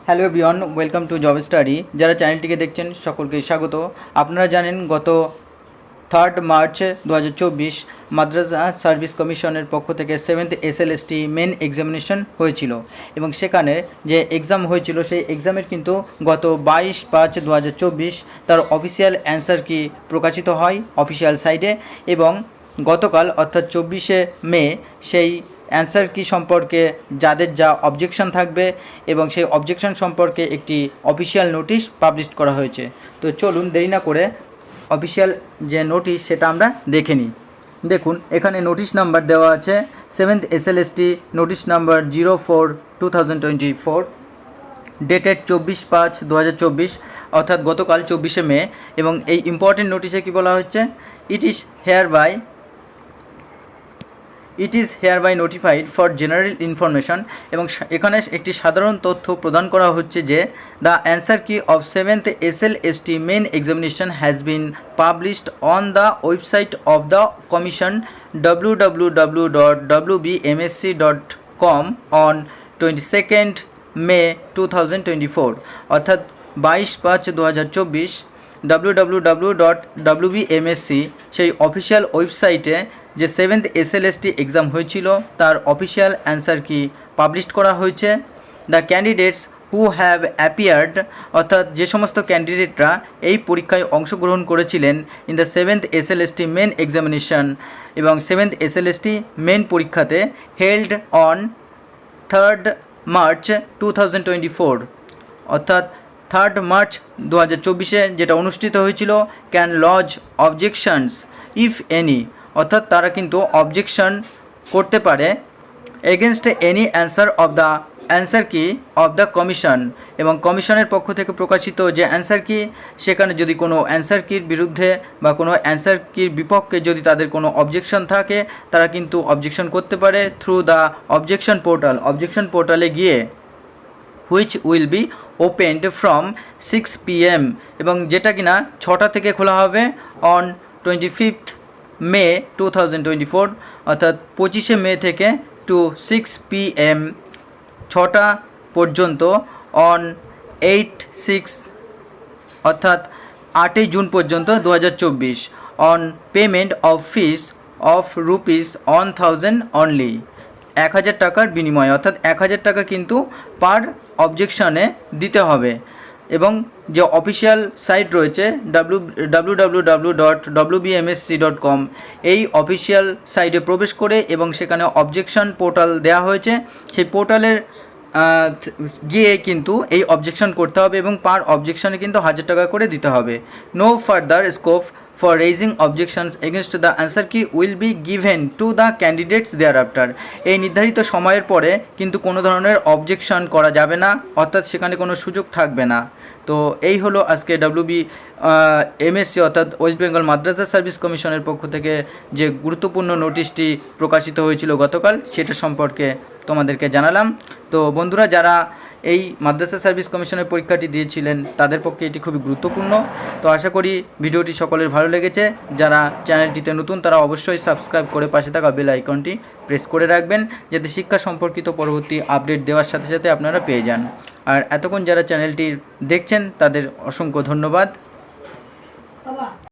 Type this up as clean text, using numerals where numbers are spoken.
Hello everyone, welcome to job study. যারা চ্যানেলটিকে দেখছেন সকলকে স্বাগত। আপনারা জানেন গত 3 মার্চ 2024 মাদ্রাসা সার্ভিস কমিশনের পক্ষ থেকে 7th SLST মেন এক্সামিনেশন হয়েছিল এবং সেখানে যে এক্সাম হয়েছিল সেই এক্সামের কিন্তু গত 22/5/2024 তার অফিসিয়াল অ্যান্সার কি প্রকাশিত হয় অফিসিয়াল সাইটে, এবং গতকাল অর্থাৎ 24শে মে সেই অ্যান্সার কি সম্পর্কে যাদের যা অবজেকশন থাকবে এবং সেই অবজেকশন সম্পর্কে একটি অফিসিয়াল নোটিশ পাবলিশ করা হয়েছে। তো চলুন দেরি না করে অফিসিয়াল যে নোটিশ সেটা আমরা দেখে নিই। দেখুন, এখানে নোটিশ নাম্বার দেওয়া আছে 7th SLST notice number 04/2024, dated 24/5/2024, অর্থাৎ গতকাল 24শে মে। এবং এই ইম্পর্টেন্ট নোটিশে কি বলা হচ্ছে, it is hereby notified for general information, এবং এখানে একটি সাধারণ তথ্য প্রদান করা হচ্ছে যে the answer key of 7th SLST main examination has been published on the website of the commission www.wbmsc.com on 22nd May 2024, অর্থাৎ 22/5/2024 www.wbmsc সেই অফিসিয়াল ওয়েবসাইটে যে 7th SLST এক্সাম হয়েছিল তার অফিসিয়াল অ্যান্সার কি পাবলিশ করা হয়েছে। The candidates who have appeared, অর্থাৎ যে সমস্ত ক্যান্ডিডেটরা এই পরীক্ষায় অংশগ্রহণ করেছিলেন in the 7th SLST main examination, এবং 7th SLST মেন পরীক্ষাতে হেল্ড অন 3rd মার্চ 2024, অর্থাৎ 3rd মার্চ 2024 যেটা অনুষ্ঠিত হয়েছিল, can lodge objections if any, অর্থাৎ তারা কিন্তু অবজেকশন করতে পারে against any answer key of the commission, এবং কমিশনের পক্ষ থেকে প্রকাশিত যে অ্যান্সার কি সেখানে যদি কোনো অ্যান্সার কির বিরুদ্ধে বা কোনো অ্যান্সার কির বিপক্ষে যদি তাদের কোনো অবজেকশন থাকে তারা কিন্তু অবজেকশন করতে পারে থ্রু দ্য অবজেকশন পোর্টালে গিয়ে, which will be opened from 6 PM, এবং যেটা কিনা 6টা থেকে খোলা হবে অন 25th মে 2024, অর্থাৎ 25শে মে থেকে টু 6 PM 6টা পর্যন্ত অন 8/6, অর্থাৎ 8ই জুন পর্যন্ত 2024, on payment of fees of ₹1000 only, 1000 টাকার বিনিময়ে, অর্থাৎ 1000 টাকা কিন্তু পার অবজেকশনে দিতে হবে। এবং যে অফিসিয়াল সাইট রয়েছে www.wbmsc.com, এই অফিসিয়াল সাইটে প্রবেশ করে এবং সেখানে অবজেকশন পোর্টাল দেওয়া হয়েছে, সেই পোর্টালের গিয়ে কিন্তু এই অবজেকশন করতে হবে এবং পার অবজেকশনে কিন্তু 1000 টাকা করে দিতে হবে। No further scope for raising objections against the answer key will be given to the candidates thereafter, এই নির্ধারিত সময়ের পরে কিন্তু কোনো ধরনের অবজেকশন করা যাবে না, অর্থাৎ সেখানে কোনো সুযোগ থাকবে না। তো এই হলো আজকে WBMSC অর্থাৎ ওয়েস্ট বেঙ্গল মাদ্রাসা সার্ভিস কমিশনের পক্ষ থেকে যে গুরুত্বপূর্ণ নোটিশটি প্রকাশিত হয়েছিল গতকাল, সেটা সম্পর্কে তোমাদেরকে জানালাম। তো বন্ধুরা, যারা এই মাদ্রাসা সার্ভিস কমিশনের পরীক্ষাটি দিয়েছিলেন তাদের পক্ষে এটি খুবই গুরুত্বপূর্ণ। তো আশা করি ভিডিওটি সকলের ভালো লেগেছে। যারা চ্যানেলটিতে নতুন তারা অবশ্যই সাবস্ক্রাইব করে পাশে থাকা বেল আইকনটি প্রেস করে রাখবেন, যাতে শিক্ষা সম্পর্কিত পরবর্তী আপডেট দেওয়ার সাথে সাথে আপনারা পেয়ে যান। আর এতক্ষণ যারা চ্যানেলটি দেখছেন তাদের অসংখ্য ধন্যবাদ।